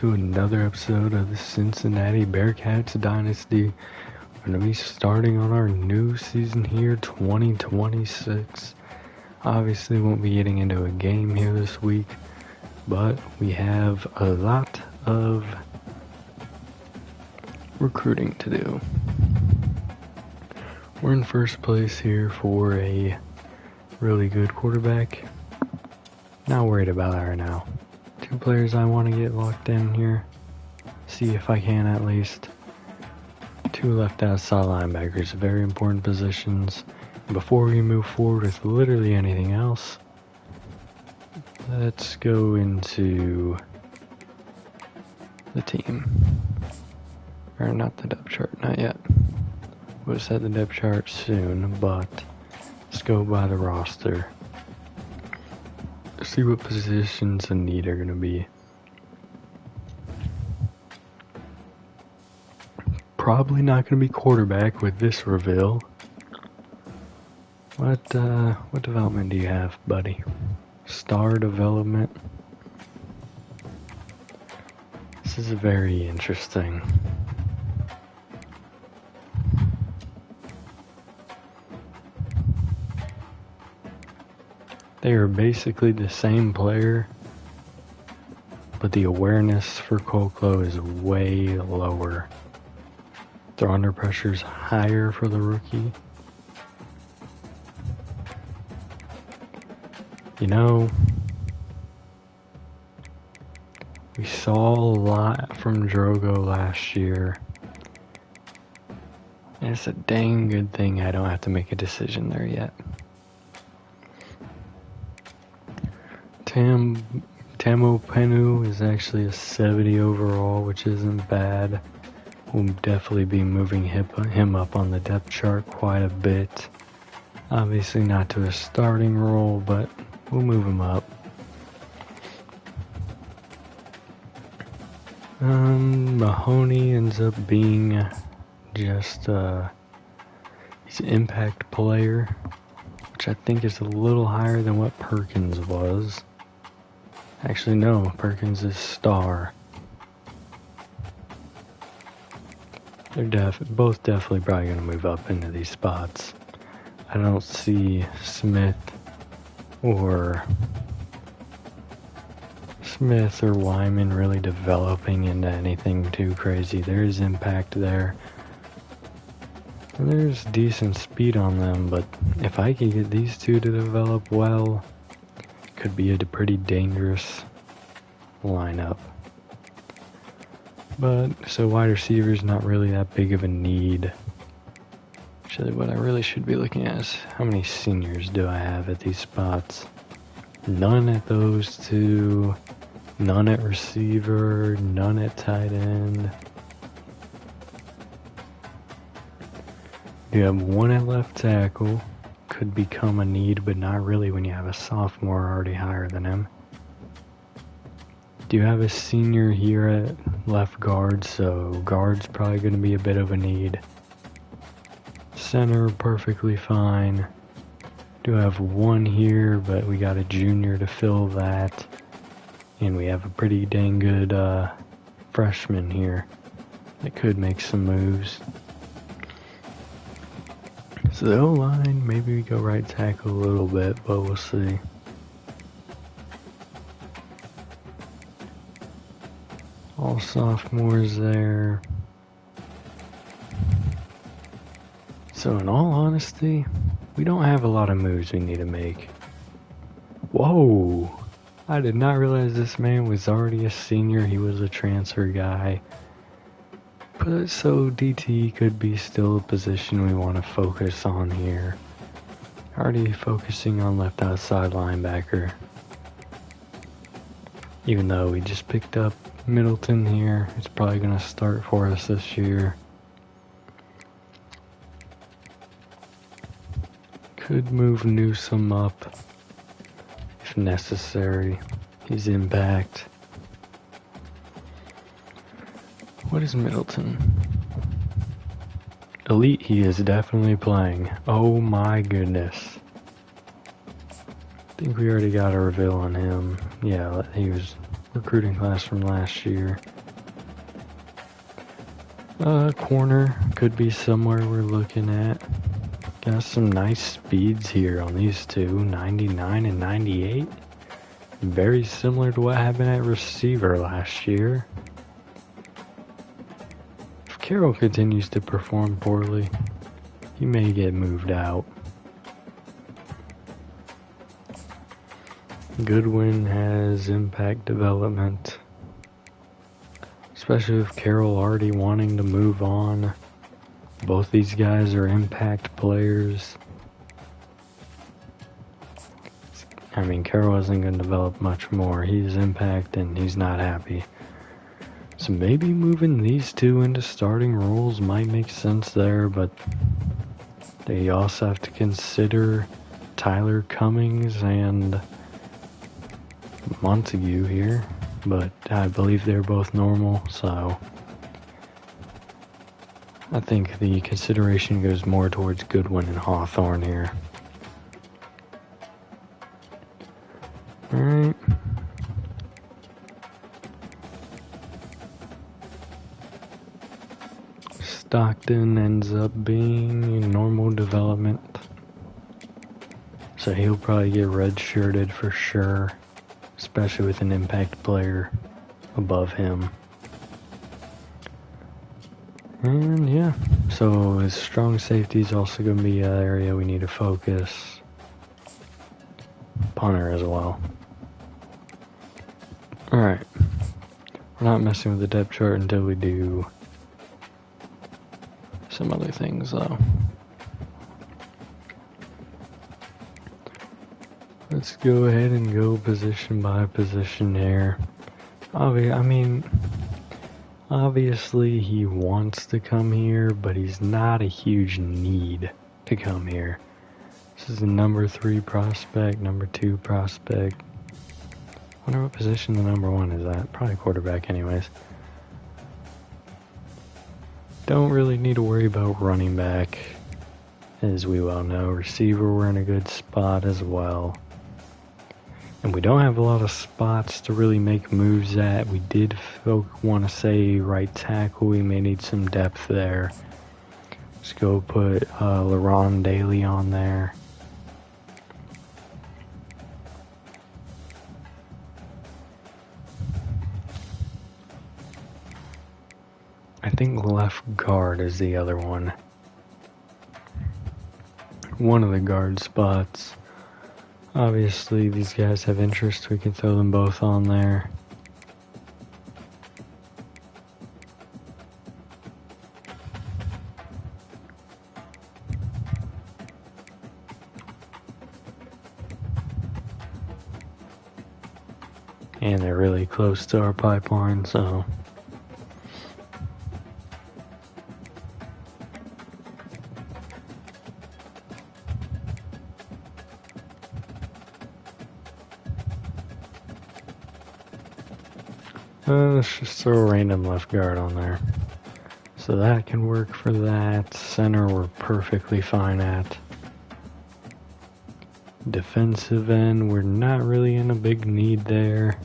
To another episode of the Cincinnati Bearcats Dynasty. We're going to be starting on our new season here, 2026. Obviously won't be getting into a game here this week, but we have a lot of recruiting to do. We're in first place here for a really good quarterback. Not worried about that right now. Two players I want to get locked in here. See if I can at least. Two left outside linebackers, very important positions. And before we move forward with literally anything else, let's go into the team. Or not the depth chart, not yet. We'll set the depth chart soon, but let's go by the roster. See what positions in need are going to be. Probably not going to be quarterback with this reveal. What development do you have, buddy? Star development. This is very interesting. They are basically the same player, but the awareness for Colclo is way lower. Throw under pressure is higher for the rookie. You know, we saw a lot from Drogo last year. And it's a dang good thing I don't have to make a decision there yet. Tamo Penu is actually a 70 overall, which isn't bad. We'll definitely be moving him up on the depth chart quite a bit. Obviously not to a starting role, but we'll move him up. Mahoney ends up being just he's an impact player, which I think is a little higher than what Perkins was. Actually, no, Perkins is star. They're both definitely probably going to move up into these spots. I don't see Smith or Wyman really developing into anything too crazy. There's impact there. And there's decent speed on them, but if I could get these two to develop well, could be a pretty dangerous lineup. But, so wide receiver's not really that big of a need. Actually, what I really should be looking at is how many seniors do I have at these spots. None at those two, none at receiver, none at tight end. You have one at left tackle. Could become a need, but not really when you have a sophomore already higher than him. Do you have a senior here at left guard, so guard's probably going to be a bit of a need. Center, perfectly fine. Do have one here, but we got a junior to fill that. And we have a pretty dang good freshman here that could make some moves. So the O-line, maybe we go right tackle a little bit, but we'll see. All sophomores there. So in all honesty, we don't have a lot of moves we need to make. Whoa! I did not realize this man was already a senior. He was a transfer guy. But so DT could be still a position we want to focus on here. Already focusing on left outside linebacker. Even though we just picked up Middleton here, it's probably going to start for us this year. Could move Newsome up if necessary. He's impact. What is Middleton? Elite, he is definitely playing. Oh my goodness. I think we already got a reveal on him. Yeah, he was recruiting class from last year. Corner could be somewhere we're looking at. Got some nice speeds here on these two, 99 and 98. Very similar to what happened at receiver last year. If Carroll continues to perform poorly, he may get moved out. Goodwin has impact development, especially with Carroll already wanting to move on. Both these guys are impact players. I mean, Carroll isn't going to develop much more. He's impact and he's not happy. So maybe moving these two into starting roles might make sense there, but they also have to consider Tyler Cummings and Montague here, but I believe they're both normal, so I think the consideration goes more towards Goodwin and Hawthorne here. Alright. Stockton ends up being normal development, so he'll probably get redshirted for sure, especially with an impact player above him. And yeah, so his strong safety is also going to be an area we need to focus. Punter as well. Alright, we're not messing with the depth chart until we do some other things though. Let's go ahead and go position by position here. Obviously he wants to come here, but he's not a huge need to come here. This is a number 3 prospect, number 2 prospect. Wonder what position the number 1 is at. Probably quarterback anyways. Don't really need to worry about running back, as we well know. Receiver, we're in a good spot as well. And we don't have a lot of spots to really make moves at. We did want to say right tackle. We may need some depth there. Let's go put LaRon Daly on there. I think left guard is the other one. One of the guard spots. Obviously, these guys have interest. We can throw them both on there. And they're really close to our pipeline, so let's just throw a random left guard on there. So that can work for that. Center we're perfectly fine at. Defensive end, we're not really in a big need there,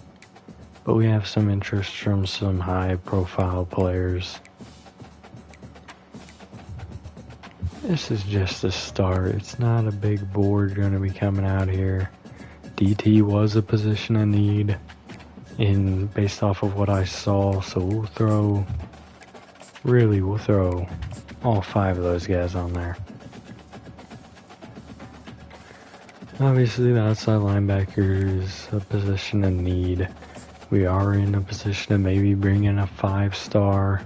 but we have some interest from some high profile players. This is just a start. It's not a big board going to be coming out here. DT was a position of need based off of what I saw, so we'll throw all 5 of those guys on there. Obviously the outside linebacker is a position of need. We are in a position to maybe bring in a 5-star.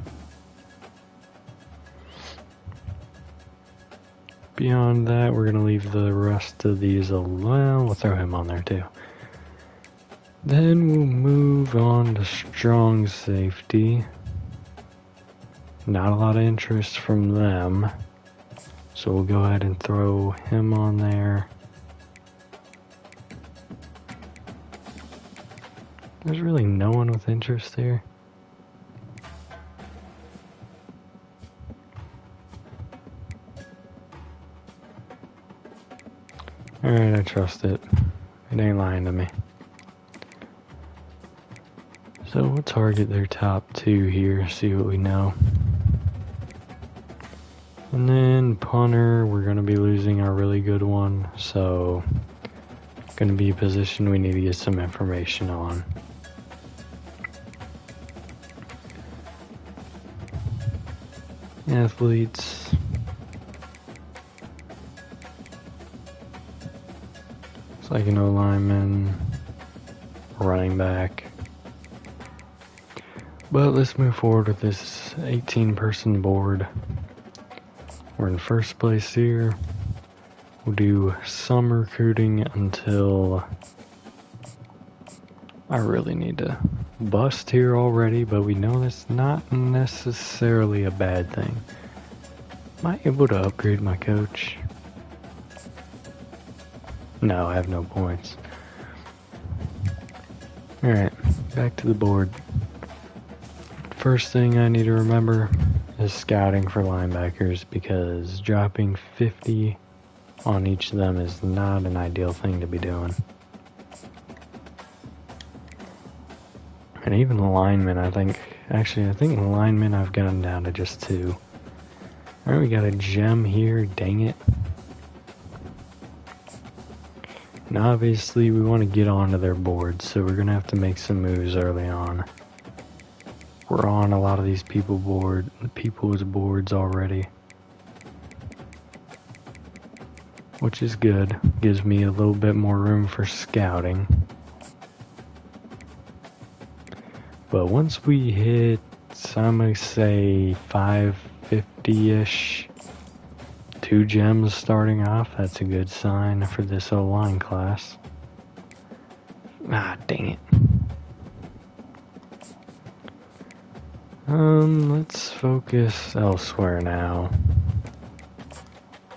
Beyond that, we're going to leave the rest of these alone. We'll throw him on there too. Then we'll move on to strong safety. Not a lot of interest from them, so we'll go ahead and throw him on there. There's really no one with interest here. Alright, I trust it. It ain't lying to me. So we'll target their top 2 here, see what we know. And then punter, we're going to be losing our really good one, so going to be a position we need to get some information on. Athletes. It's like an O-lineman, running back. But let's move forward with this 18-person board. We're in first place here. We'll do some recruiting until I really need to bust here already, but we know that's not necessarily a bad thing. Am I able to upgrade my coach? No, I have no points. Alright, back to the board. First thing I need to remember is scouting for linebackers, because dropping 50 on each of them is not an ideal thing to be doing. And even linemen, I think linemen I've gotten down to just 2. Alright, we got a gem here, dang it. And obviously we want to get onto their board, so we're going to have to make some moves early on. We're on a lot of these people's boards already, which is good. Gives me a little bit more room for scouting. But once we hit, I'm going to say 550-ish, 2 gems starting off, that's a good sign for this O-line class. Ah, dang it. Let's focus elsewhere now.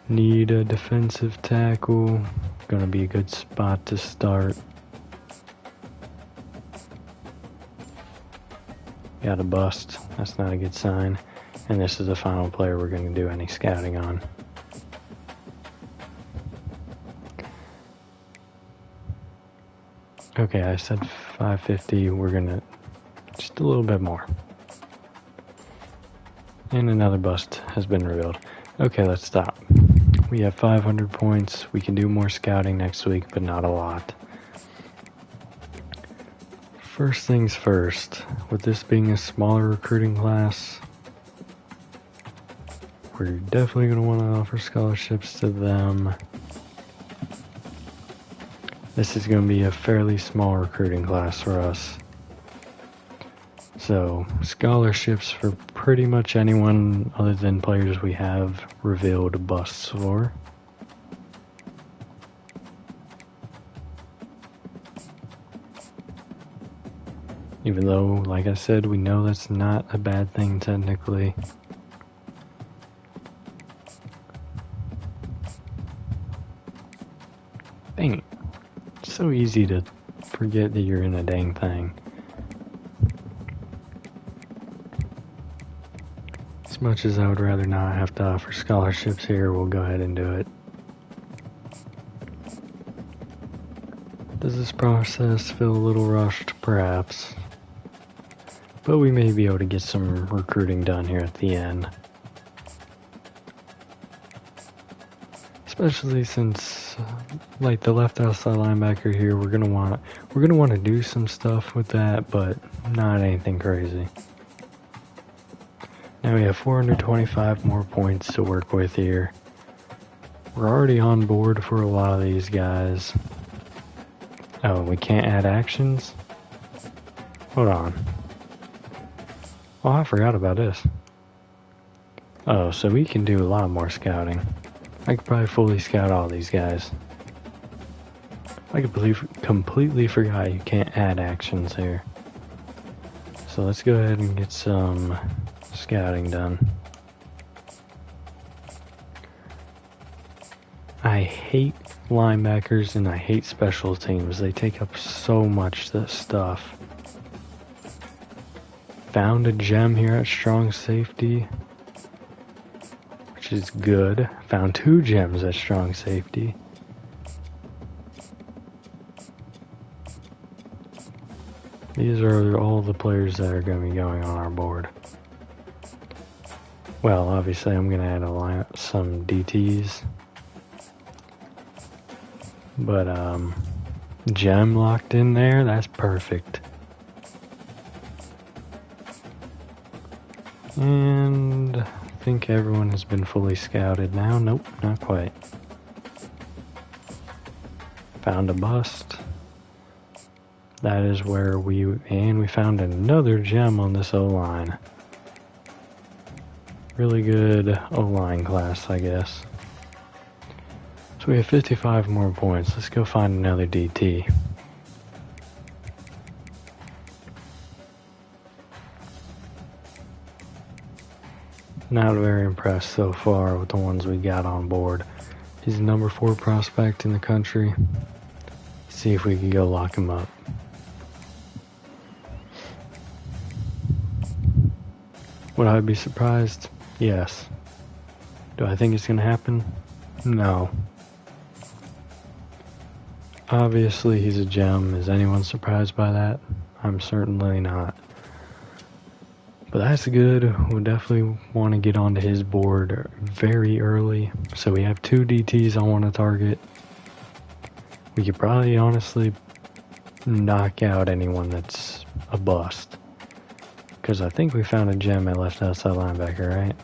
Need a defensive tackle. Gonna be a good spot to start. Got a bust. That's not a good sign. And this is the final player we're gonna do any scouting on. Okay, I said 550. We're gonna just a little bit more. And another bust has been revealed. Okay, let's stop. We have 500 points. We can do more scouting next week, but not a lot. First things first, with this being a smaller recruiting class, we're definitely going to want to offer scholarships to them. This is going to be a fairly small recruiting class for us. So, scholarships for pretty much anyone other than players we have revealed busts for. Even though, like I said, we know that's not a bad thing technically. Dang it. It's so easy to forget that you're in a dang thing. As much as I would rather not have to offer scholarships here, we'll go ahead and do it. Does this process feel a little rushed? Perhaps. But we may be able to get some recruiting done here at the end. Especially since, like the left outside linebacker here, we're gonna want to do some stuff with that, but not anything crazy. Now we have 425 more points to work with here. We're already on board for a lot of these guys. Oh, we can't add actions? Hold on. Oh, I forgot about this. Oh, so we can do a lot more scouting. I could probably fully scout all these guys. I completely forgot you can't add actions here. So let's go ahead and get some scouting done. I hate linebackers and I hate special teams. They take up so much stuff. Found a gem here at strong safety, which is good. Found 2 gems at strong safety. These are all the players that are going to be going on our board. Well, obviously I'm gonna add some DTs. But, gem locked in there, that's perfect. And I think everyone has been fully scouted now. Nope, not quite. Found a bust. That is where we found another gem on this O-line. Really good O-line class, I guess. So we have 55 more points. Let's go find another DT. Not very impressed so far with the ones we got on board. He's the number 4 prospect in the country. See if we can go lock him up. Would I be surprised? Yes. Do I think it's gonna happen? No. Obviously he's a gem. Is anyone surprised by that? I'm certainly not. But that's good. We'll definitely want to get onto his board very early. So we have 2 DTs I want to target. We could probably honestly knock out anyone that's a bust. Because I think we found a gem at left outside linebacker, right?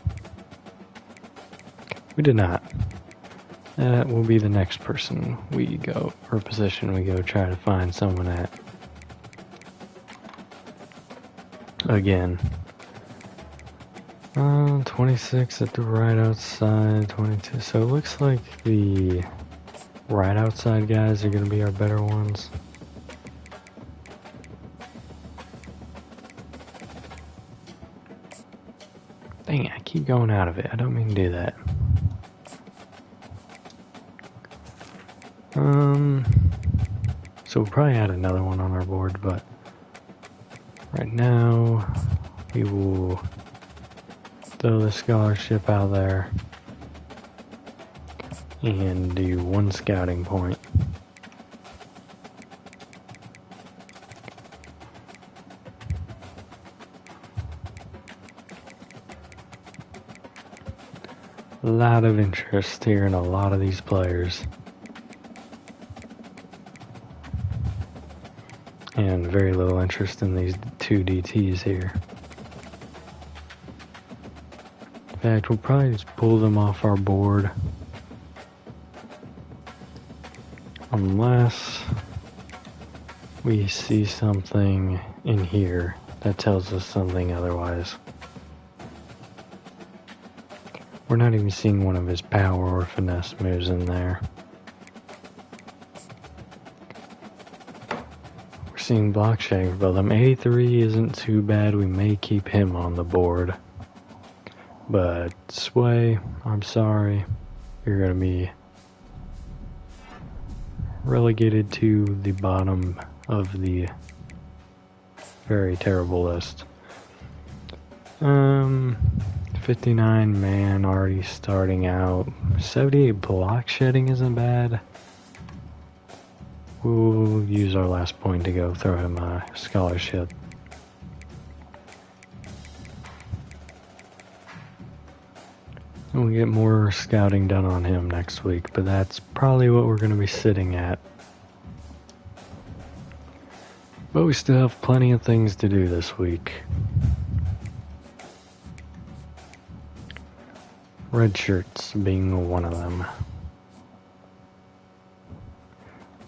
We did not. That will be the next person we go, or position we go try to find someone at. Again. 26 at the right outside, 22. So it looks like the right outside guys are going to be our better ones. Dang it, I keep going out of it. I don't mean to do that. So we'll probably add another one on our board, but right now we will throw the scholarship out there and do 1 scouting point. A lot of interest here in a lot of these players. And very little interest in these 2 DTs here. In fact, we'll probably just pull them off our board. Unless we see something in here that tells us something otherwise. We're not even seeing one of his power or finesse moves in there. We're seeing block shake above them. 83 isn't too bad. We may keep him on the board. But Sway, I'm sorry. You're going to be relegated to the bottom of the very terrible list. 59 man already starting out. 78 block shedding isn't bad. We'll use our last point to go throw him a scholarship. And we'll get more scouting done on him next week, but that's probably what we're going to be sitting at. But we still have plenty of things to do this week. Red shirts being one of them.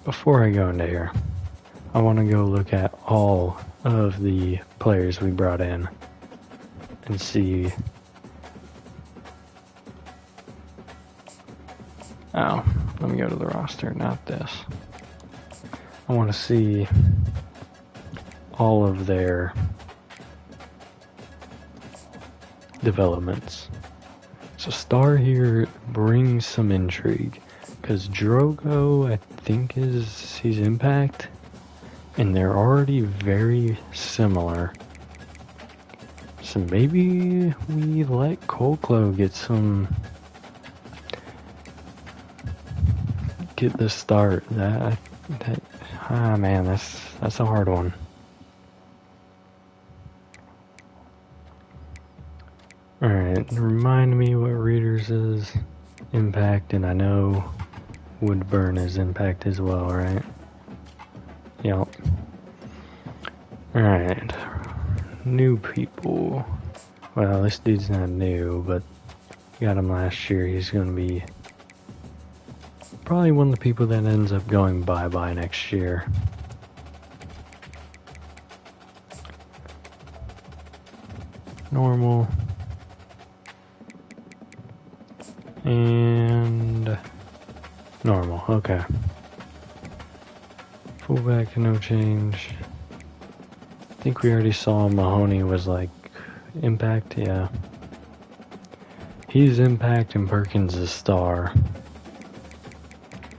Before I go into here, I want to go look at all of the players we brought in and see. Oh, let me go to the roster, not this. I want to see all of their developments. So Star here brings some intrigue, because Drogo, I think, he's Impact, and they're already very similar. So maybe we let Coldclow get the start. Man, that's a hard one. Alright, remind me what Readers is. Impact, and I know Woodburn is Impact as well, right? Yep. Alright. New people. Well, this dude's not new, but got him last year. He's gonna be probably one of the people that ends up going bye-bye next year. Normal. And normal, okay. Fullback, no change. I think we already saw Mahoney was like Impact, yeah. He's Impact and Perkins is Star.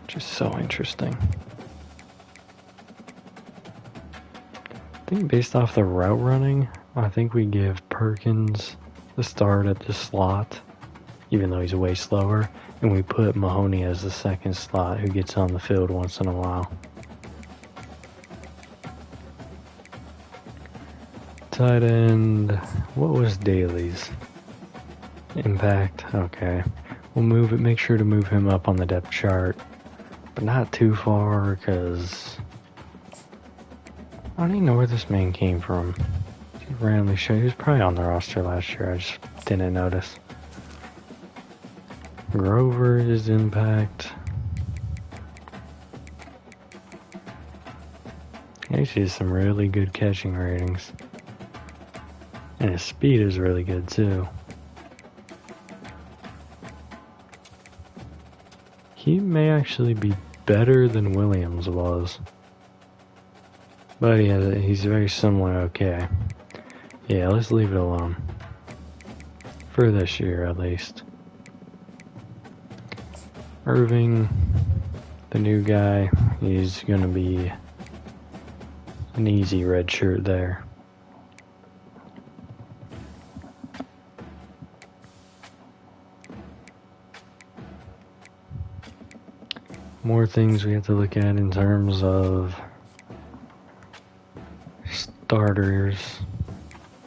Which is so interesting. I think based off the route running, I think we give Perkins the start at the slot, even though he's way slower, and we put Mahoney as the second slot who gets on the field once in a while. Tight end, what was Daly's? Impact, okay. We'll move it, make sure to move him up on the depth chart, but not too far, because I don't even know where this man came from. He randomly showed, he was probably on the roster last year, I just didn't notice. Grover is Impact. He has some really good catching ratings. And his speed is really good too. He may actually be better than Williams was. But he's very similar, okay. Yeah, let's leave it alone. For this year at least. Irving, the new guy, he's gonna be an easy red shirt there. More things we have to look at in terms of starters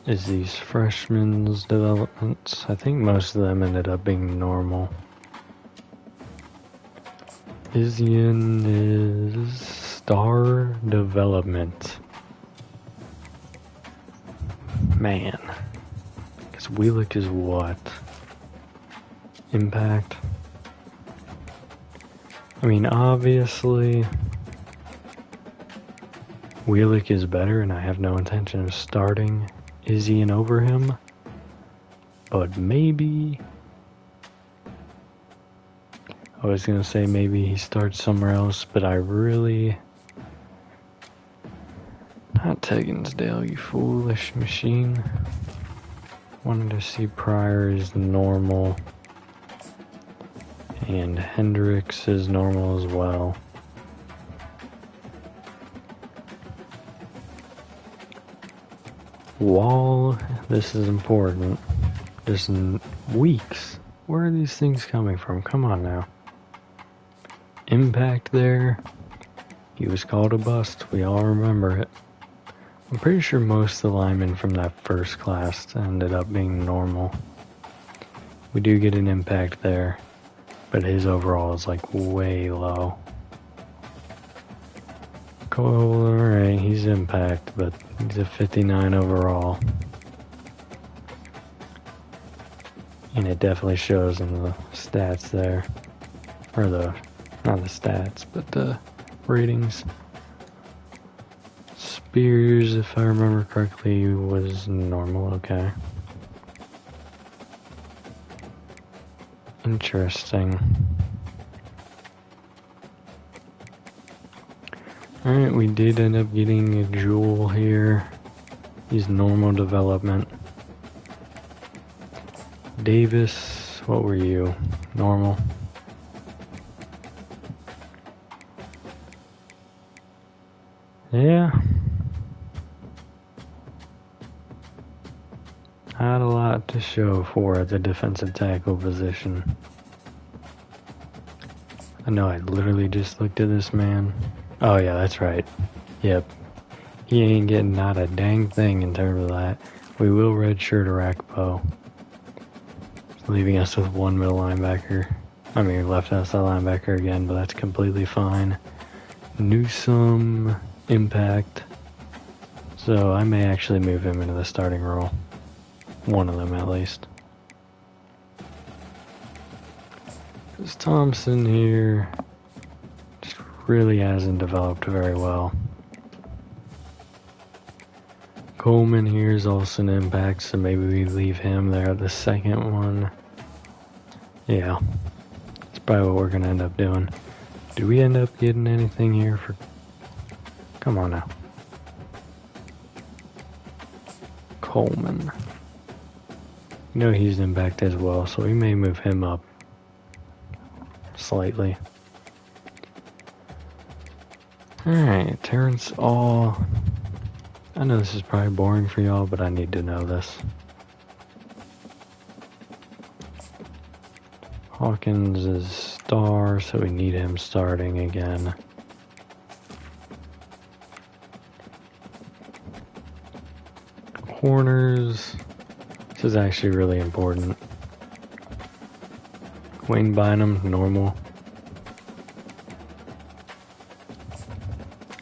is these freshmen's developments. I think most of them ended up being normal. Izian is star development. Man. Because Wheelock is what? Impact. I mean, obviously, Wheelock is better, and I have no intention of starting Izian over him. But maybe... I was gonna say maybe he starts somewhere else, but I really... Not Tegginsdale, you foolish machine. Wanted to see Pryor is normal. And Hendricks is normal as well. Wall, this is important. Just in weeks. Where are these things coming from? Come on now. Impact there. He was called a bust. We all remember it. I'm pretty sure most of the linemen from that first class ended up being normal. We do get an impact there, but his overall is like way low. Cole, alright, he's impact, but he's a 59 overall. And it definitely shows in the stats there. Or not the stats, but the ratings. Spears, if I remember correctly, was normal, okay. Interesting. Alright, we did end up getting a Jewel here. He's normal development. Davis, what were you? Normal. Yeah. Not a lot to show for the defensive tackle position. I know I literally just looked at this man. Oh yeah, that's right. Yep. He ain't getting not a dang thing in terms of that. We will redshirt Arakpo. leaving us with one middle linebacker. I mean, left outside linebacker again, but that's completely fine. Newsome, impact. So I may actually move him into the starting role. One of them at least. Because Thompson here just really hasn't developed very well. Coleman here is also an impact, so maybe we leave him there at the second one. Yeah, that's probably what we're going to end up doing. Do we end up getting anything here for... Come on now. Coleman. You know he's an impact as well, so we may move him up slightly. Alright, Terrence All. I know this is probably boring for y'all, but I need to know this. Hawkins is star, so we need him starting again. Corners. This is actually really important. Wayne Bynum, normal.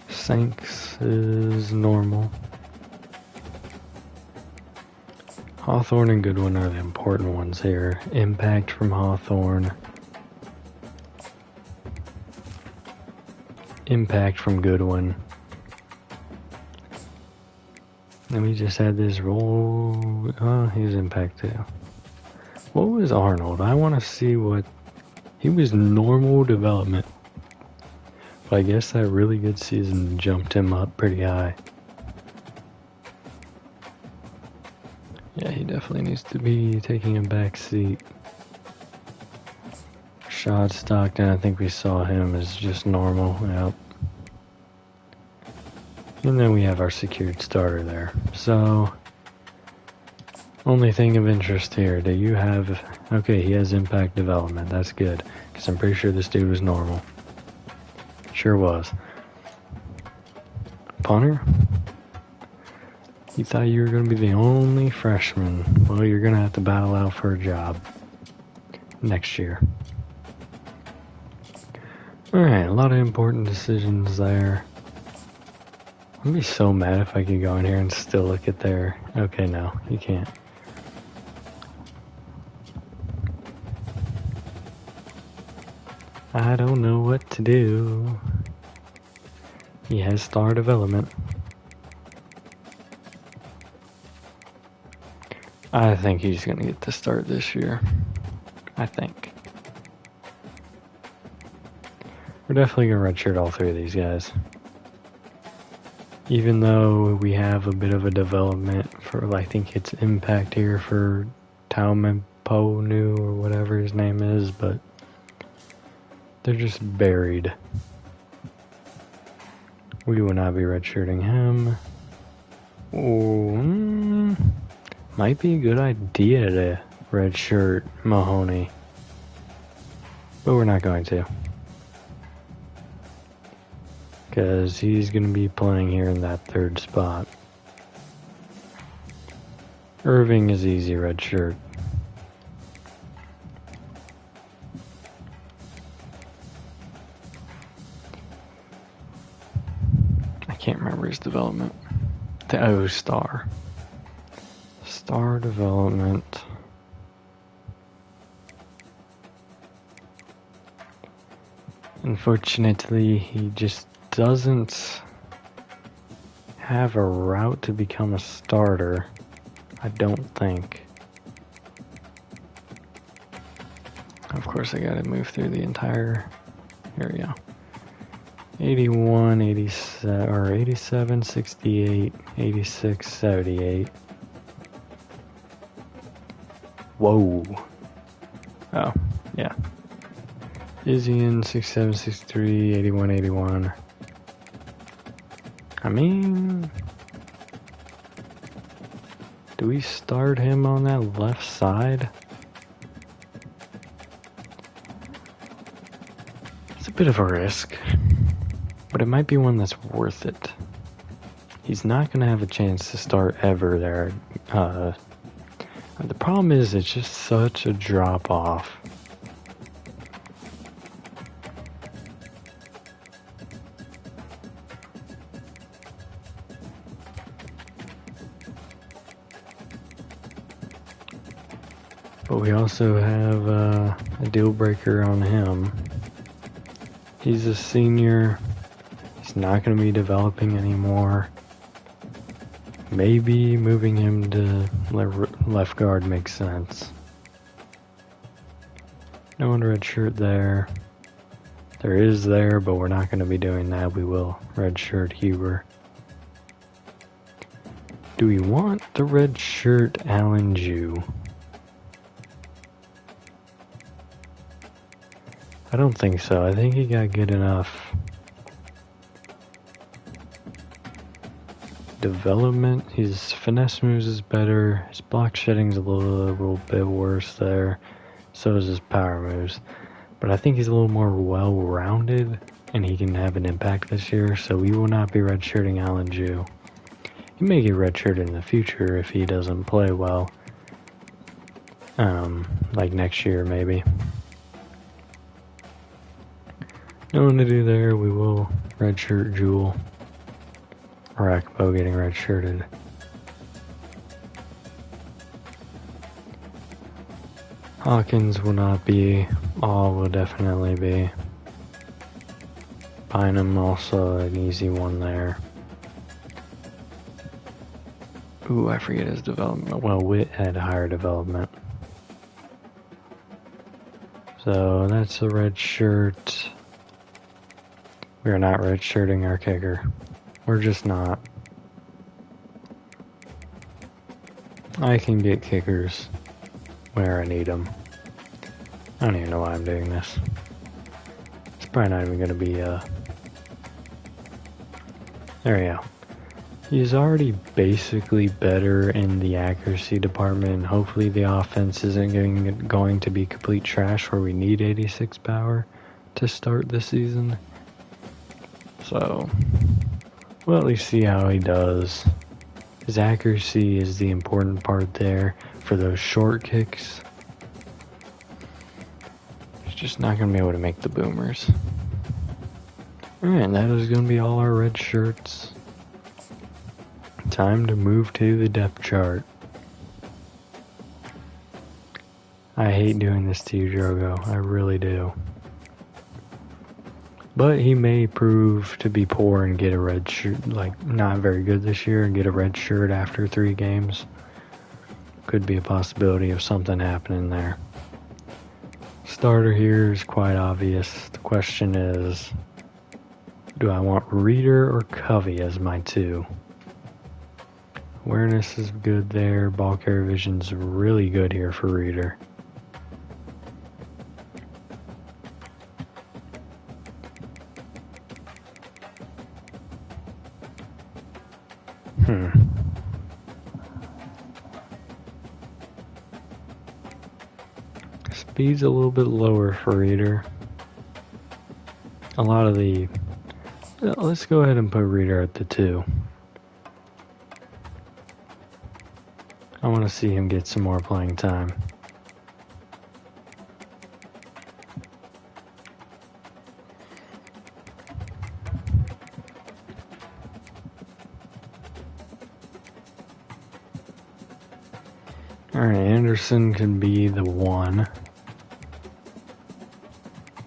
Sanks is normal. Hawthorne and Goodwin are the important ones here. Impact from Hawthorne. Impact from Goodwin. And we just had this roll. Oh, he's impact too. What was Arnold? I want to see what... He was normal development. But I guess that really good season jumped him up pretty high. Yeah, he definitely needs to be taking a back seat. Shad Stockton, I think we saw him as just normal. Yep. And then we have our secured starter there. So, only thing of interest here, do you have... Okay, he has impact development. That's good. Because I'm pretty sure this dude was normal. Sure was. Punter? You thought you were going to be the only freshman. Well, you're going to have to battle out for a job next year. Alright, a lot of important decisions there. I'd be so mad if I could go in here and still look at their... Okay, no, you can't. I don't know what to do. He has star development. I think he's going to get the start this year. I think. We're definitely going to redshirt all three of these guys. Even though we have a bit of a development for, I think it's impact here for Taumaponu or whatever his name is, but they're just buried. We will not be redshirting him. Oh, might be a good idea to redshirt Mahoney, but we're not going to. Because he's going to be playing here in that third spot. Irving is easy red shirt. I can't remember his development. Oh, star. Star development. Unfortunately, he just doesn't have a route to become a starter, I don't think. Of course, I gotta move through the entire... Here we go. 81, 87, or 87, 68, 86, 78. Whoa. Oh, yeah. Izian, 67, 63, 81, 81. I mean, do we start him on that left side? It's a bit of a risk, but it might be one that's worth it. He's not going to have a chance to start ever there The problem is it's just such a drop off. But we also have a deal breaker on him. He's a senior. He's not going to be developing anymore. Maybe moving him to left guard makes sense. No one red shirt there. There is there, but we're not going to be doing that. We will red shirt Huber. Do we want the red shirt Allen Jew? I don't think so. I think he got good enough development. His finesse moves is better. His block shedding's a little bit worse there. So is his power moves. But I think he's a little more well-rounded, and he can have an impact this year. So we will not be redshirting Allen Jew. He may get redshirted in the future if he doesn't play well. Like next year maybe. No one to do there. We will redshirt Jewel. Rakpo getting redshirted. Hawkins will not be. All will definitely be. Bynum also an easy one there. Ooh, I forget his development. Well, Witt had higher development. So that's a red shirt. We are not redshirting our kicker. We're just not. I can get kickers where I need them. I don't even know why I'm doing this. It's probably not even going to be, there we go. He's already basically better in the accuracy department, and hopefully the offense isn't going to be complete trash where we need 86 power to start the season. So, we'll at least see how he does. His accuracy is the important part there for those short kicks. He's just not going to be able to make the boomers. Alright, that is going to be all our red shirts. Time to move to the depth chart. I hate doing this to you, Drogo. I really do. But he may prove to be poor and get a red shirt, like not very good this year, and get a red shirt after 3 games. Could be a possibility of something happening there. Starter here is quite obvious. The question is, do I want Reader or Covey as my 2? Awareness is good there. Ball carrier vision's really good here for Reader. Speed's a little bit lower for Reader. A lot of the... Let's go ahead and put Reader at the 2. I want to see him get some more playing time. Alright, Anderson can be the 1.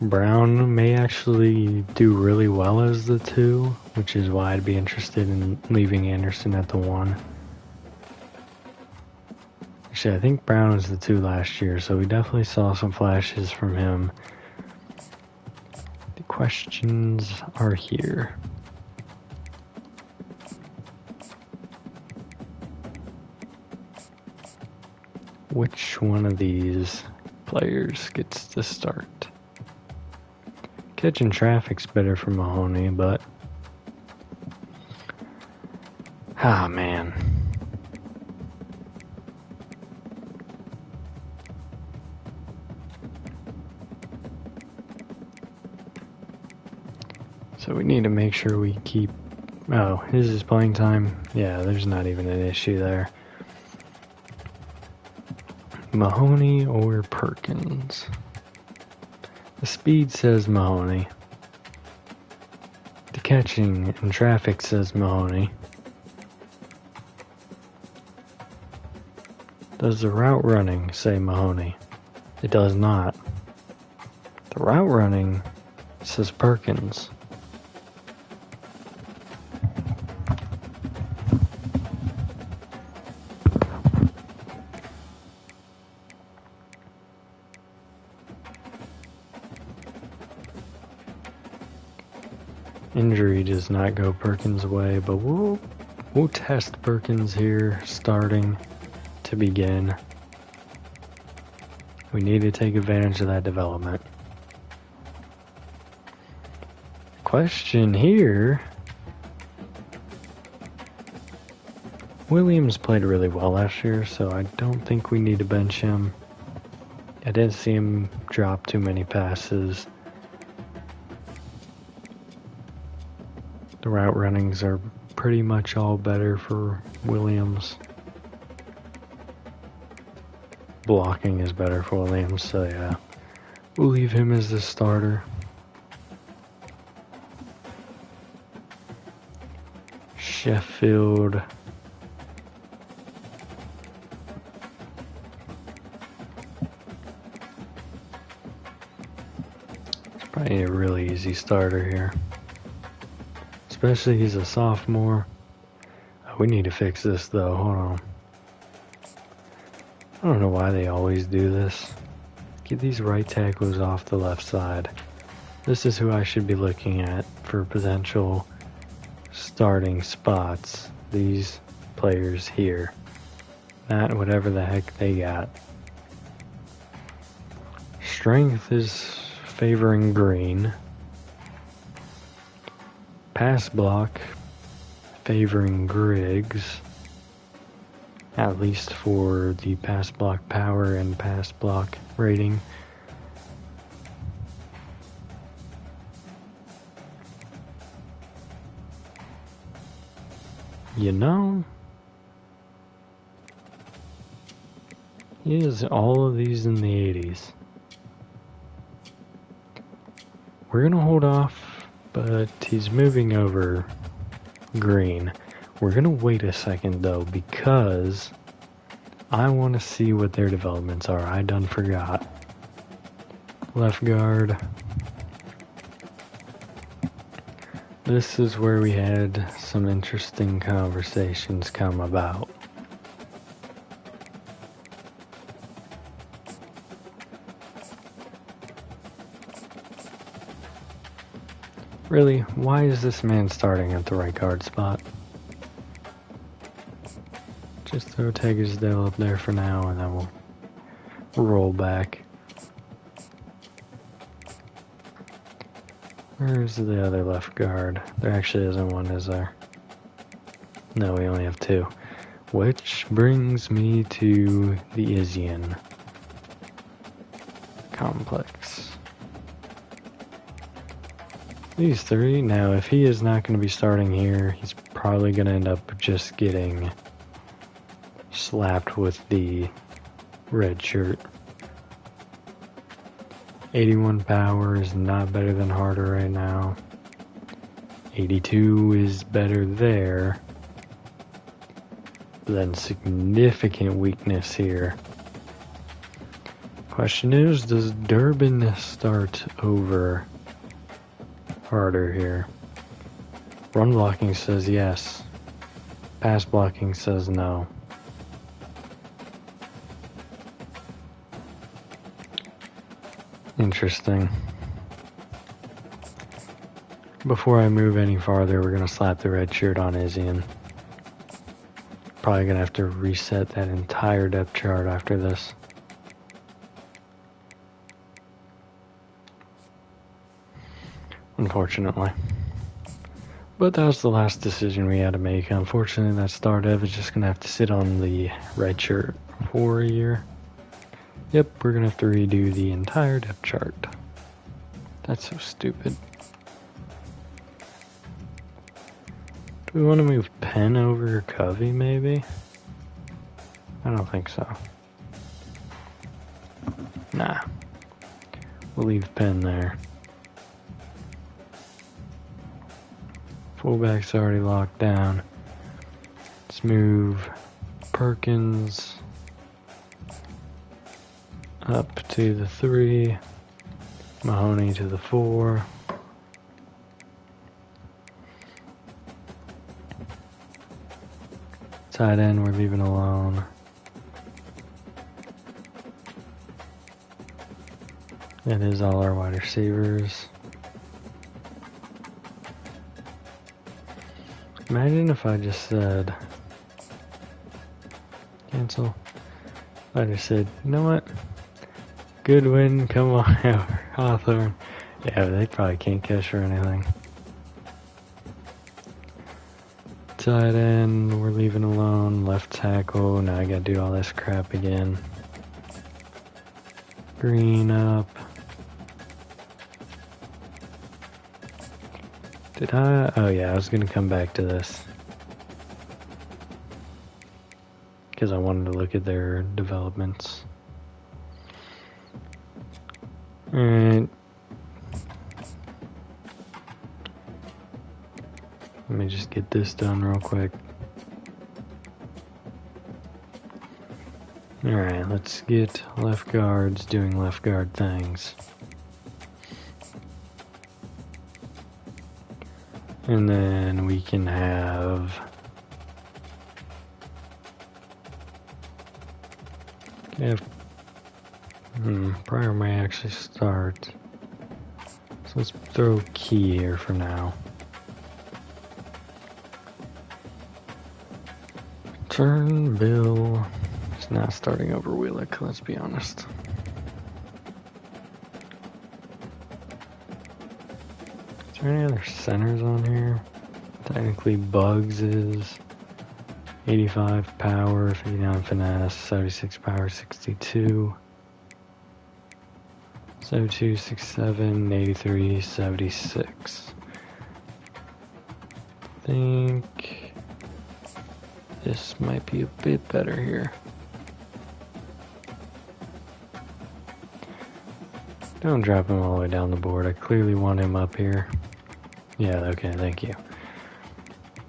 Brown may actually do really well as the 2, which is why I'd be interested in leaving Anderson at the 1. Actually, I think Brown was the 2 last year, so we definitely saw some flashes from him. The questions are here. Which one of these players gets to start? Catching traffic's better for Mahoney, but... Ah, man. So we need to make sure we keep... Oh, his is playing time? Yeah, there's not even an issue there. Mahoney or Perkins? The speed says Mahoney. The catching and traffic says Mahoney. Does the route running say Mahoney? It does not. The route running says Perkins. Injury does not go Perkins' way, but we'll test Perkins here, starting to begin. We need to take advantage of that development. Question here. Williams played really well last year, so I don't think we need to bench him. I didn't see him drop too many passes. The route runnings are pretty much all better for Williams. Blocking is better for Williams, so yeah. We'll leave him as the starter. Sheffield. It's probably a really easy starter here. Especially he's a sophomore. We need to fix this though, hold on. I don't know why they always do this. Get these right tackles off the left side. This is who I should be looking at for potential starting spots. These players here. Not whatever the heck they got. Strength is favoring green. Pass block favoring Griggs, at least for the pass block power and pass block rating. You know, he has all of these in the 80s. We're gonna hold off. But he's moving over green. We're gonna wait a second though, because I want to see what their developments are. I done forgot. Left guard. This is where we had some interesting conversations come about. Really, why is this man starting at the right guard spot? Just throw Tegersdale up there for now, and then we'll roll back. Where's the other left guard? There actually isn't one, is there? No, we only have two. Which brings me to the Isian complex. These three, now if he is not going to be starting here, he's probably going to end up just getting slapped with the red shirt. 81 power is not better than Harder right now. 82 is better there. Then significant weakness here. Question is, does Durbin start over Harder here? Run blocking says yes. Pass blocking says no. Interesting. Before I move any farther, we're going to slap the red shirt on Isian. Probably going to have to reset that entire depth chart after this. Unfortunately. But that was the last decision we had to make. Unfortunately, that star dev is just going to have to sit on the red shirt for a year. Yep, we're going to have to redo the entire depth chart. That's so stupid. Do we want to move Penn over Covey, maybe? I don't think so. Nah. We'll leave Penn there. Fullback's already locked down. Let's move Perkins up to the 3. Mahoney to the 4. Tight end we're leaving alone. That is all our wide receivers. Imagine if I just said cancel. I just said, you know what? Goodwin, come on over. Hawthorne. Yeah, but they probably can't catch or anything. Tight end, we're leaving alone. Left tackle, now I gotta do all this crap again. Green up. Did I? Oh yeah, I was gonna come back to this. Because I wanted to look at their developments. Alright. Let me just get this done real quick. Alright, let's get left guards doing left guard things. And then we can have Pryor may actually start. So let's throw Key here for now. Bill. He's not starting over Willick, let's be honest. Is there any other centers on here? Technically Bugs is 85 power, 59 finesse, 76 power, 62. 72, 67, 83, 76. I think this might be a bit better here. Don't drop him all the way down the board. I clearly want him up here. Yeah, okay, thank you.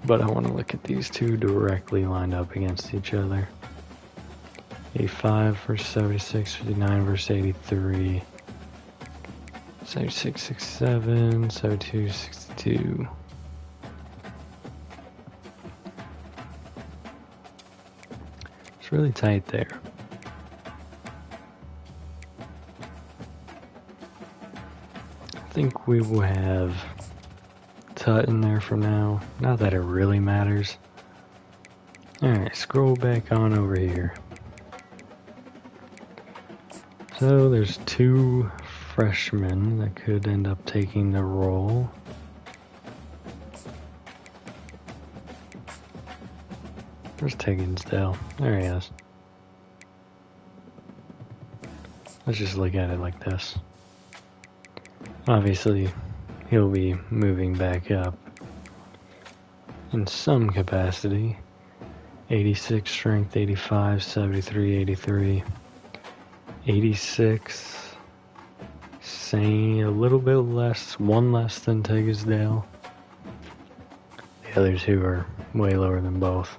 But I want to look at these two directly lined up against each other. 85 versus 76, 59 versus 83. 76, 67, 72, 62. It's really tight there. I think we will have Tut in there for now. Not that it really matters. Alright, scroll back on over here. So there's 2 freshmen that could end up taking the role. Where's Tigginsdale? There he is. Let's just look at it like this. Obviously, he'll be moving back up in some capacity. 86 strength, 85, 73, 83. 86. Saying a little bit less, 1 less than Tigginsdale. The other 2 are way lower than both.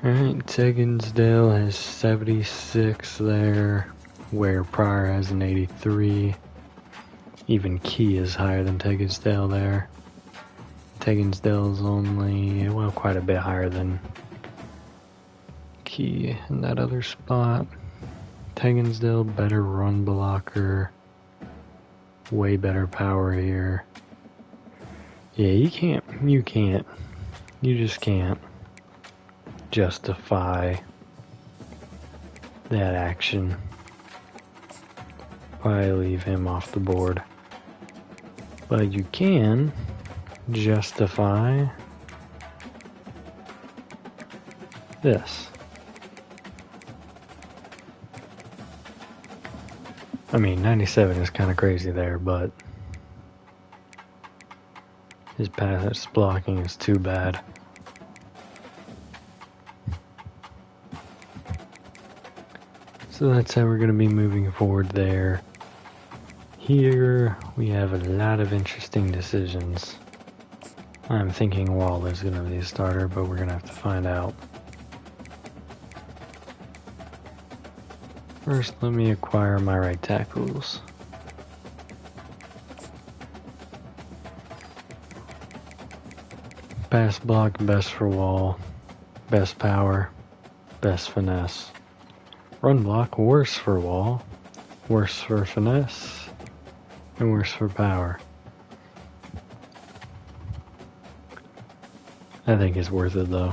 Alright, Tigginsdale has 76 there, where Pryor has an 83. Even Key is higher than Tigginsdale there. Tigginsdale's only, well, quite a bit higher than Key in that other spot. Tigginsdale, better run blocker. Way better power here. Yeah, you just can't justify that action. Probably leave him off the board. But you can justify this. I mean, 97 is kind of crazy there, but his pass blocking is too bad. So that's how we're going to be moving forward there. Here we have a lot of interesting decisions. I'm thinking Wall is going to be a starter, but we're going to have to find out. First, let me acquire my right tackles. Pass block, best for Wall. Best power, best finesse. Run block, worse for Wall. Worse for finesse. And worse for power. I think it's worth it though.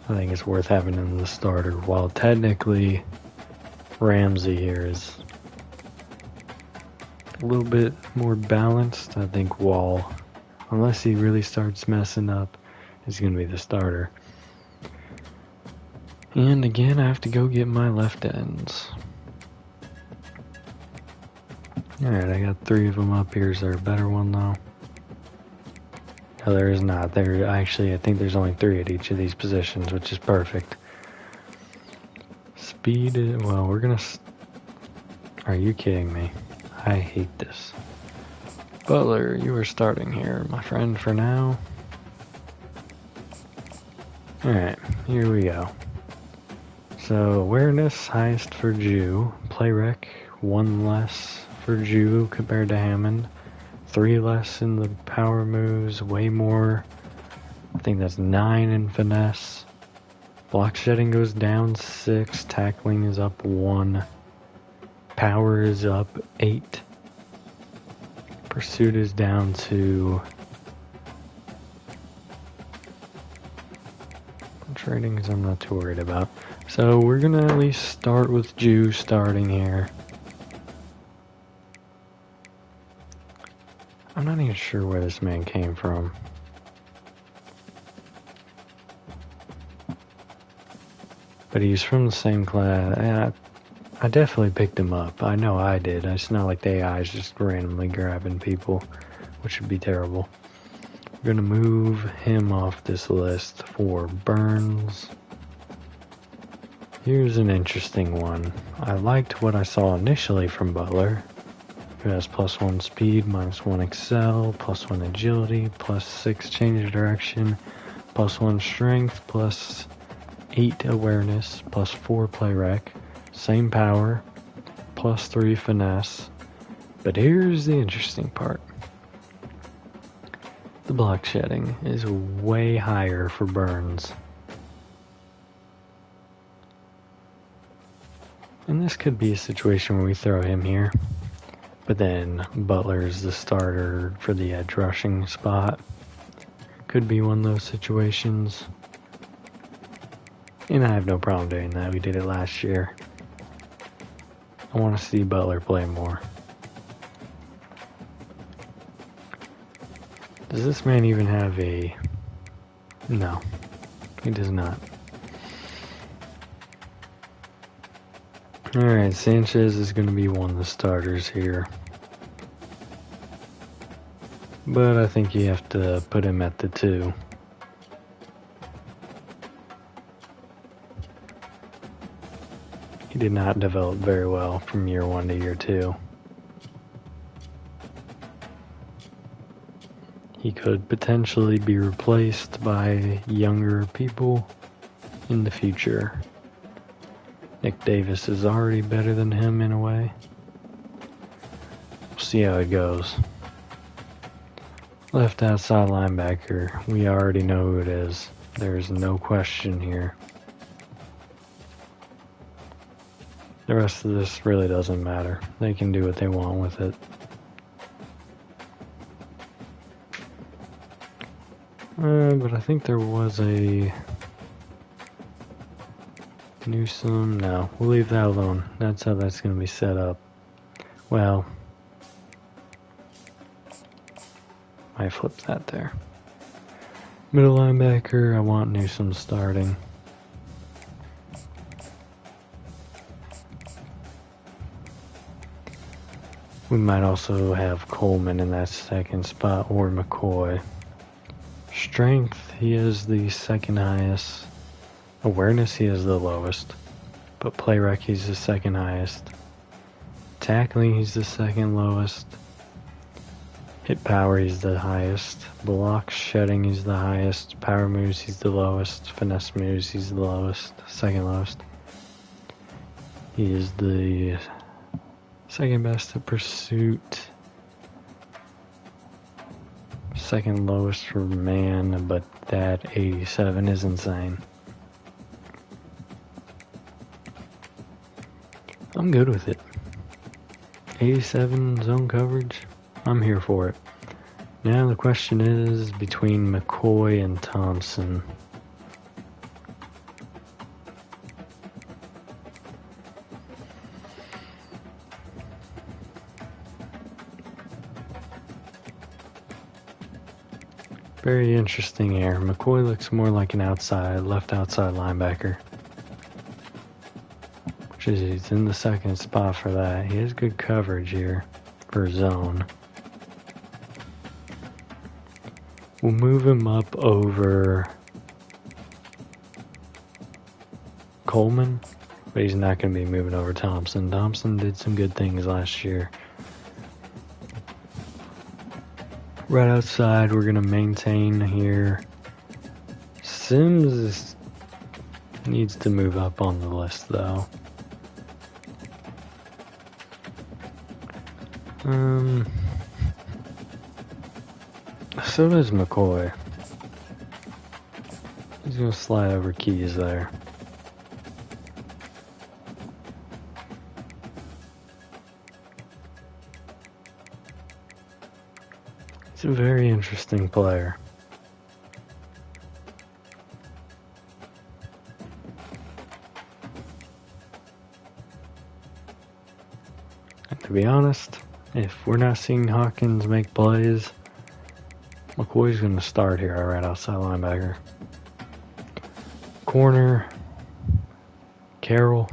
I think it's worth having him as the starter. While technically Ramsey here is a little bit more balanced, I think Wall, unless he really starts messing up, is going to be the starter. And again, I have to go get my left ends. Alright, I got 3 of them up here. Is there a better one though? No, there is not. There actually, I think there's only 3 at each of these positions, which is perfect. Speed, well, we're gonna... Are you kidding me? I hate this. Butler, you are starting here, my friend, for now. Alright, here we go. So, awareness, highest for Jew. Play rec, 1 less for Jew compared to Hammond. 3 less in the power moves, way more. I think that's 9 in finesse. Block shedding goes down 6, tackling is up 1. Power is up 8. Pursuit is down to... Ratings I'm not too worried about. So we're gonna at least start with Jew starting here. I'm not even sure where this man came from. But he's from the same class. I definitely picked him up. I know I did. It's not like the AI is just randomly grabbing people, which would be terrible. We're gonna move him off this list for Burns. Here's an interesting one. I liked what I saw initially from Butler, who has +1 speed, -1 excel, +1 agility, +6 change of direction, +1 strength, +8 awareness, +4 play rec, same power, +3 finesse. But here's the interesting part. The block shedding is way higher for Burns. And this could be a situation where we throw him here, but then Butler's the starter for the edge rushing spot. Could be one of those situations. And I have no problem doing that. We did it last year. I want to see Butler play more. Does this man even have a... No, he does not. Alright, Sanchez is going to be one of the starters here. But I think you have to put him at the 2. He did not develop very well from year 1 to year 2. He could potentially be replaced by younger people in the future. Nick Davis is already better than him in a way. We'll see how it goes. Left outside linebacker, we already know who it is. There's no question here. The rest of this really doesn't matter. They can do what they want with it. But I think there was a Newsome. No, we'll leave that alone. That's how that's going to be set up. Well, I flipped that there. Middle linebacker, I want Newsome starting. We might also have Coleman in that second spot, or McCoy. Strength, he is the second highest. Awareness, he is the lowest. but play rec he's the second highest. Tackling he's the second lowest. Hit power he's the highest. Block shedding he's the highest. Power moves he's the lowest. Finesse moves he's the lowest. Second lowest. He is the second best at pursuit. Second lowest for man, but that 87 is insane. I'm good with it. 87 zone coverage, I'm here for it. Now the question is between McCoy and Thompson. Very interesting here. McCoy looks more like an left outside linebacker. He's in the second spot for that. He has good coverage here for zone. We'll move him up over Coleman, but he's not going to be moving over Thompson. Thompson did some good things last year. Right outside, we're going to maintain here. Sims needs to move up on the list, though. So does McCoy. He's going to slide over Keys there. He's a very interesting player. And to be honest, if we're not seeing Hawkins make plays, McCoy's going to start here, right outside linebacker. Corner, Carroll,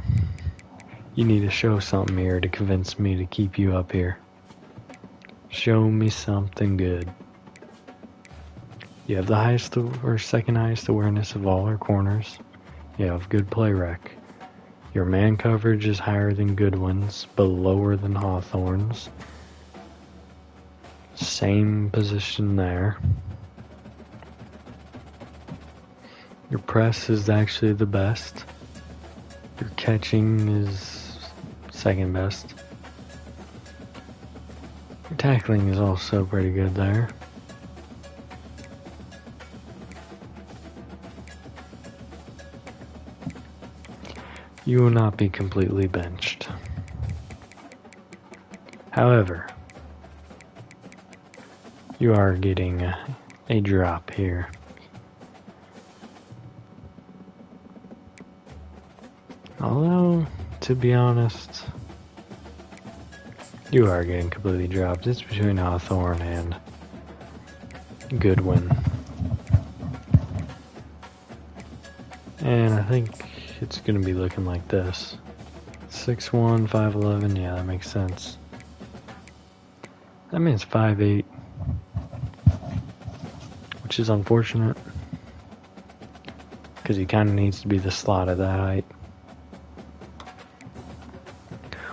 you need to show something here to convince me to keep you up here. Show me something good. You have the highest or second highest awareness of all our corners. You have good play rec. Your man coverage is higher than Goodwin's, but lower than Hawthorne's. Same position there. Your press is actually the best. Your catching is second best. Your tackling is also pretty good there. You will not be completely benched. However, you are getting a drop here. Although, to be honest, you are getting completely dropped. It's between Hawthorne and Goodwin. And I think it's going to be looking like this. 6'1", 5'11", yeah, that makes sense. That means 5'8", which is unfortunate, because he kind of needs to be the slot at that height.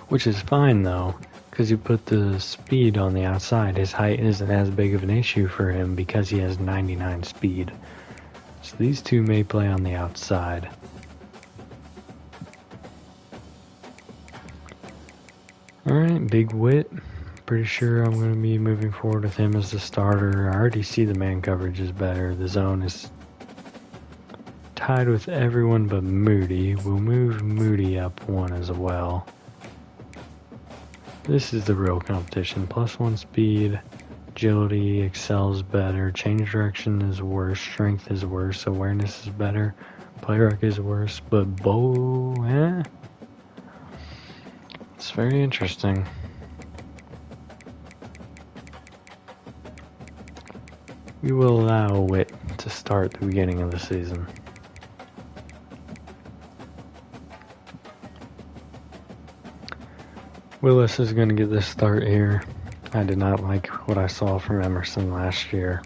Which is fine though, because you put the speed on the outside. His height isn't as big of an issue for him because he has 99 speed. So these two may play on the outside. Alright, Big Wit. Pretty sure I'm going to be moving forward with him as the starter. I already see the man coverage is better. The zone is tied with everyone but Moody. We'll move Moody up one as well. This is the real competition. +1 speed, agility, excels better, change direction is worse, strength is worse, awareness is better, play rec is worse, but it's very interesting. We will allow Wit to start the beginning of the season. Willis is going to get this start here. I did not like what I saw from Emerson last year.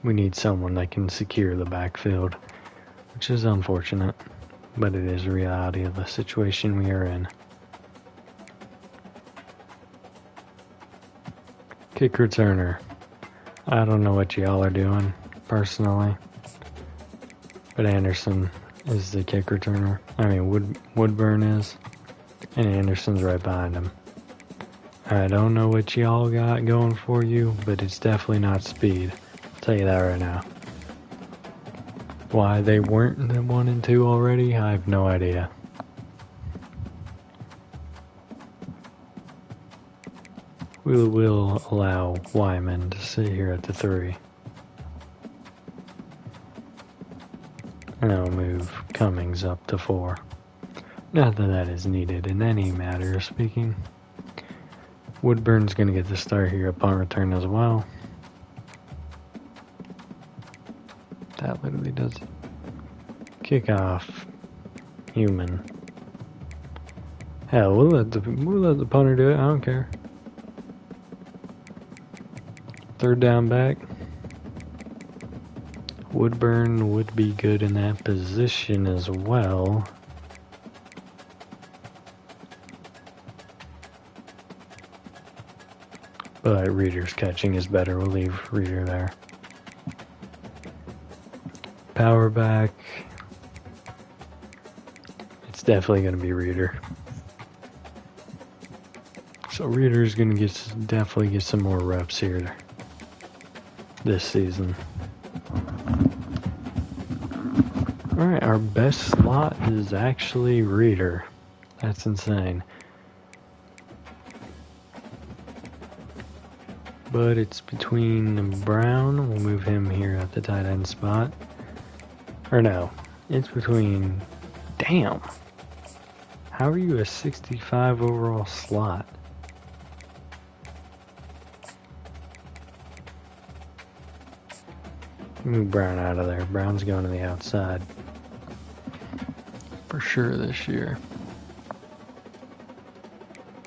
We need someone that can secure the backfield, which is unfortunate. but it is a reality of the situation we are in. Kick returner. I don't know what y'all are doing, personally, but Anderson is the kick returner. I mean, Woodburn is, and Anderson's right behind him. I don't know what y'all got going for you, but it's definitely not speed. I'll tell you that right now. Why they weren't in 1 and 2 already, I have no idea. We will allow Wyman to sit here at the 3. And I'll move Cummings up to 4. Not that that is needed in any matter of speaking. Woodburn's going to get the start here upon return as well. That literally does it. Kickoff. Human. Hell, we'll let the punter do it. I don't care. 3rd down back. Woodburn would be good in that position as well. But Reader's catching is better. We'll leave Reader there. Power back. It's definitely going to be Reader. So Reader's going to definitely get some more reps here this season. Alright, our best slot is actually Reader. That's insane. But it's between Brown. We'll move him here at the tight end spot. Or no, it's between... Damn! How are you a 65 overall slot? Move Brown out of there. Brown's going to the outside. For sure this year.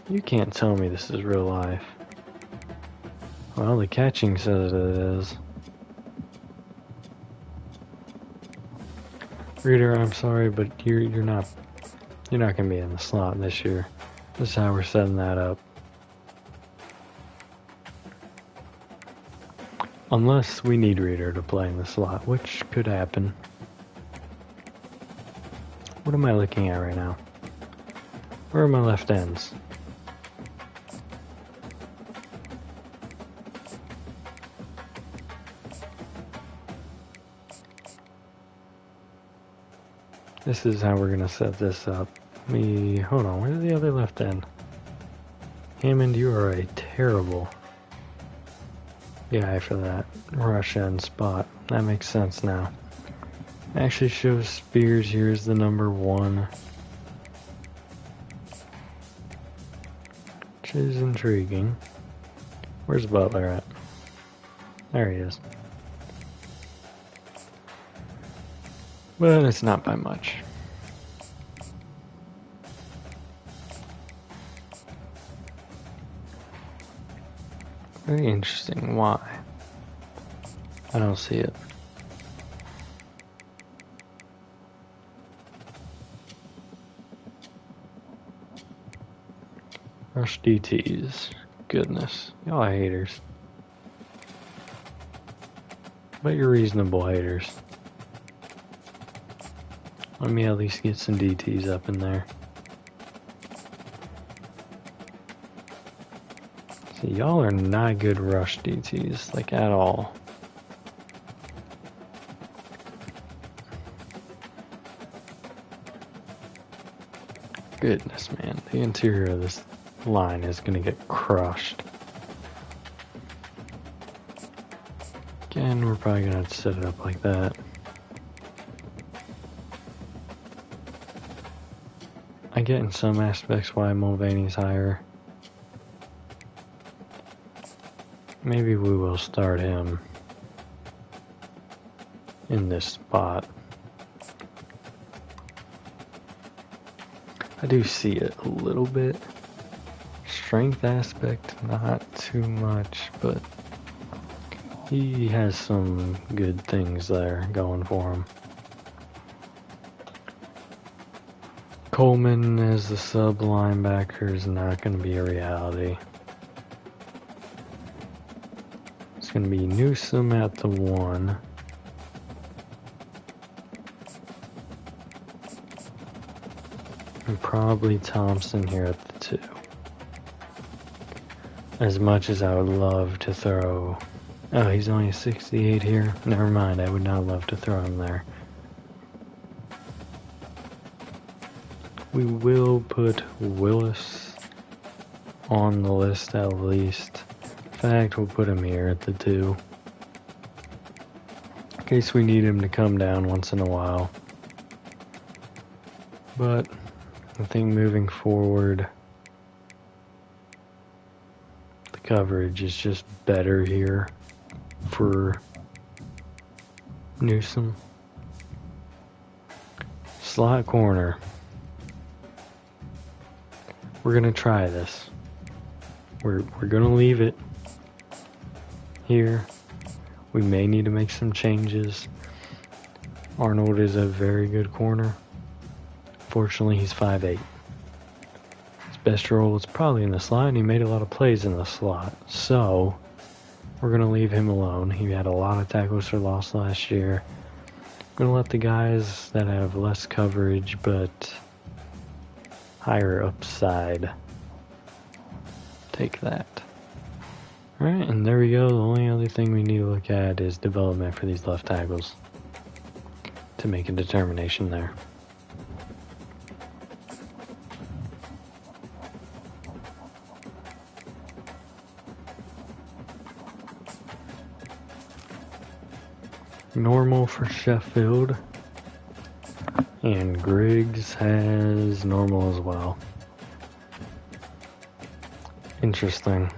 You can't tell me this is real life. Well, the catching says it is. Reader, I'm sorry, but you're not gonna be in the slot this year. This is how we're setting that up. Unless we need Reader to play in the slot, which could happen. What am I looking at right now? Where are my left ends? This is how we're gonna set this up. Hold on, where's the other left end? Hammond, you are a terrible guy for that rush end spot. That makes sense now. Actually shows Spears here as the number 1. Which is intriguing. Where's Butler at? There he is. But it's not by much. Very interesting. Why? I don't see it. Rush DTs. Goodness. Y'all are haters. But you're reasonable haters. Let me at least get some DTs up in there. See, y'all are not good rush DTs, like at all. Goodness, man. The interior of this line is going to get crushed. Again, we're probably going to have to set it up like that. I get in some aspects why Mulvaney's higher. Maybe we will start him in this spot. I do see it a little bit. Strength aspect, not too much, but he has some good things there going for him. Coleman as the sub linebacker is not going to be a reality. It's going to be Newsome at the 1. And probably Thompson here at the 2. As much as I would love to throw... Oh, he's only a 68 here? Never mind, I would not love to throw him there. We will put Willis on the list at least. In fact, we'll put him here at the 2. In case we need him to come down once in a while. But I think moving forward, the coverage is just better here for Newsome. Slot corner. We're gonna try this. We're gonna leave it here. We may need to make some changes. Arnold is a very good corner. Fortunately, he's 5'8". His best role is probably in the slot, and he made a lot of plays in the slot. So, we're going to leave him alone. He had a lot of tackles for loss last year. Going to let the guys that have less coverage, but higher upside, take that. Alright, and there we go. The only other thing we need to look at is development for these left tackles to make a determination there. Normal for Sheffield, and Griggs has normal as well. Interesting.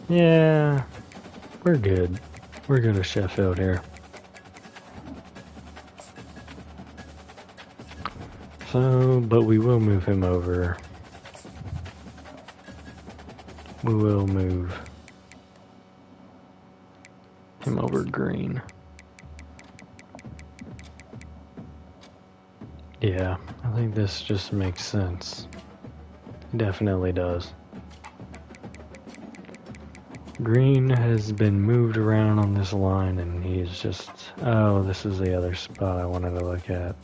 Yeah, we're good. We're good with Sheffield here. So, but we will move him over. We will move him over green. Yeah, I think this just makes sense. It definitely does. Green has been moved around on this line, and he's just... Oh, this is the other spot I wanted to look at.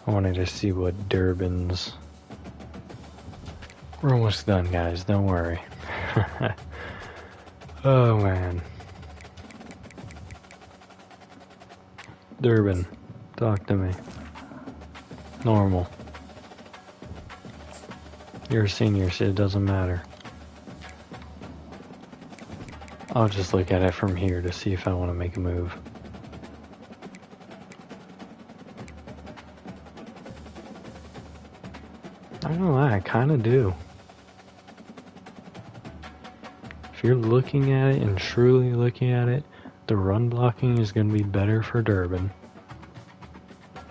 I wanted to see what Durbin's... We're almost done, guys. Don't worry. Oh, man. Durbin, talk to me. Normal. You're a senior, so it doesn't matter. I'll just look at it from here to see if I want to make a move. I don't know, I kind of do. If you're looking at it and truly looking at it, the run blocking is going to be better for Durbin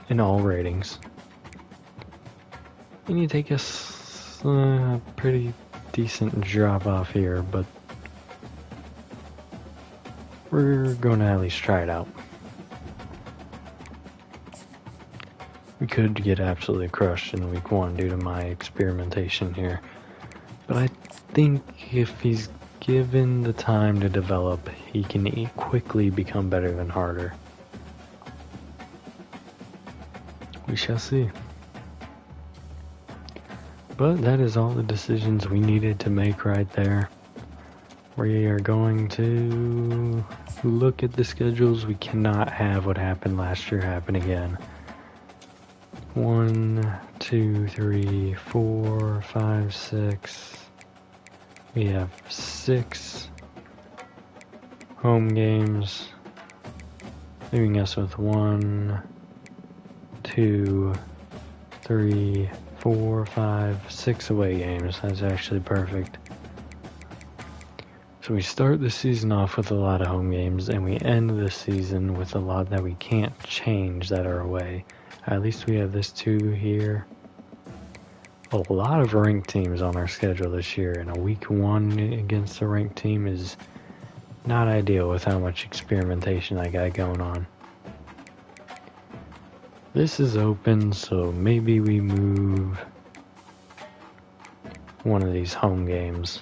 in all ratings. And you take a pretty decent drop off here, but we're going to at least try it out. We could get absolutely crushed in week 1 due to my experimentation here. But I think if he's given the time to develop, he can quickly become better than Harder. We shall see. But that is all the decisions we needed to make right there. We are going to look at the schedules. We cannot have what happened last year happen again. 1, 2, 3, 4, 5, 6. We have 6 home games, leaving us with 1, 2, 3, 4, 5, 6 away games. That's actually perfect. So we start the season off with a lot of home games, and we end the season with a lot that we can't change that are away. At least we have this 2 here. A lot of ranked teams on our schedule this year, and a week 1 against a ranked team is not ideal with how much experimentation I got going on. This is open, so maybe we move one of these home games.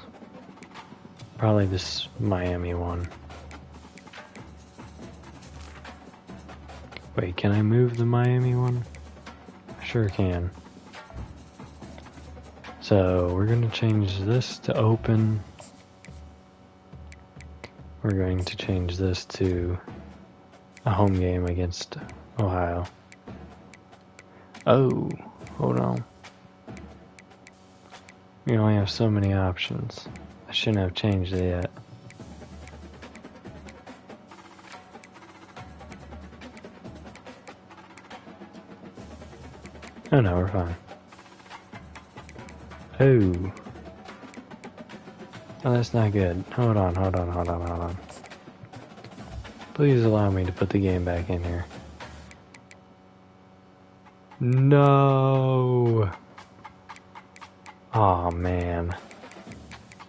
Probably this Miami one. Wait, can I move the Miami one? I sure can. So we're going to change this to open. We're going to change this to a home game against Ohio. Oh, hold on. We only have so many options. I shouldn't have changed it yet. Oh no, we're fine. Oh. Oh, that's not good. Hold on. Please allow me to put the game back in here. No! Aw, man.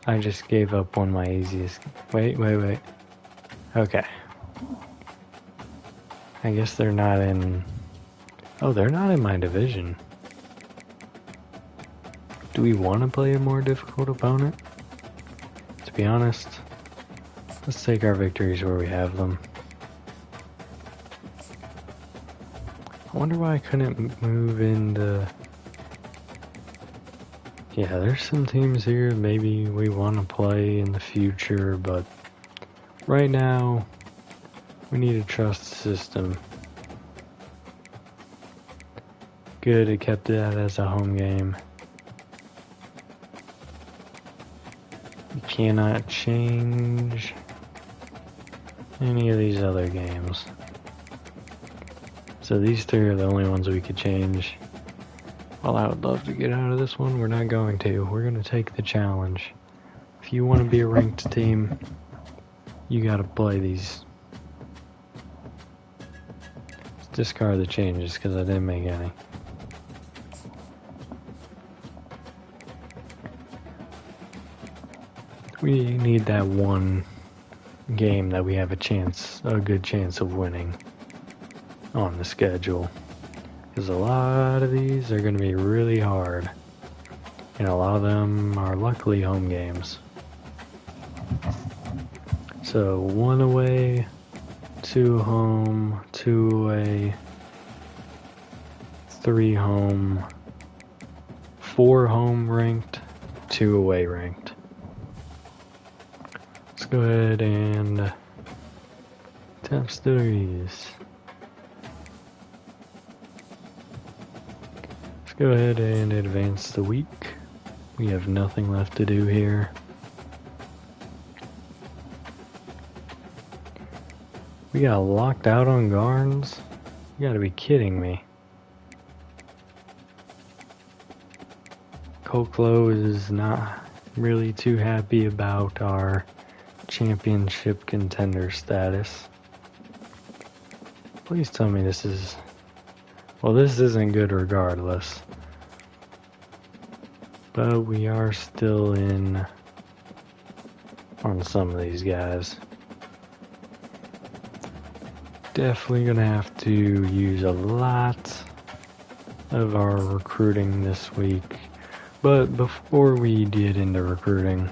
I just gave up on my easiest... Wait. Okay. I guess they're not in... Oh, they're not in my division. Do we want to play a more difficult opponent? To be honest, let's take our victories where we have them. I wonder why I couldn't move into... Yeah, there's some teams here maybe we want to play in the future, but right now, we need to trust the system. Good, it kept that as a home game. You cannot change any of these other games. So these three are the only ones we could change. Well, I would love to get out of this one. We're not going to. We're going to take the challenge. If you want to be a ranked team, you got to play these. Let's discard the changes because I didn't make any. We need that one game that we have a good chance of winning on the schedule. Because a lot of these are going to be really hard. And a lot of them are luckily home games. So 1 away, 2 home, 2 away, 3 home, 4 home ranked, 2 away ranked. Let's go ahead and test these. Go ahead and advance the week. We have nothing left to do here. We got locked out on guards? You gotta be kidding me. Koklo is not really too happy about our championship contender status. Please tell me this is... Well, this isn't good regardless. But we are still in on some of these guys. Definitely gonna have to use a lot of our recruiting this week. But before we get into recruiting,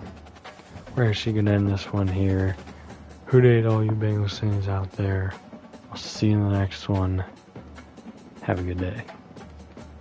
we're actually gonna end this one here. Who date all you Bengals fans out there? I'll see you in the next one. Have a good day.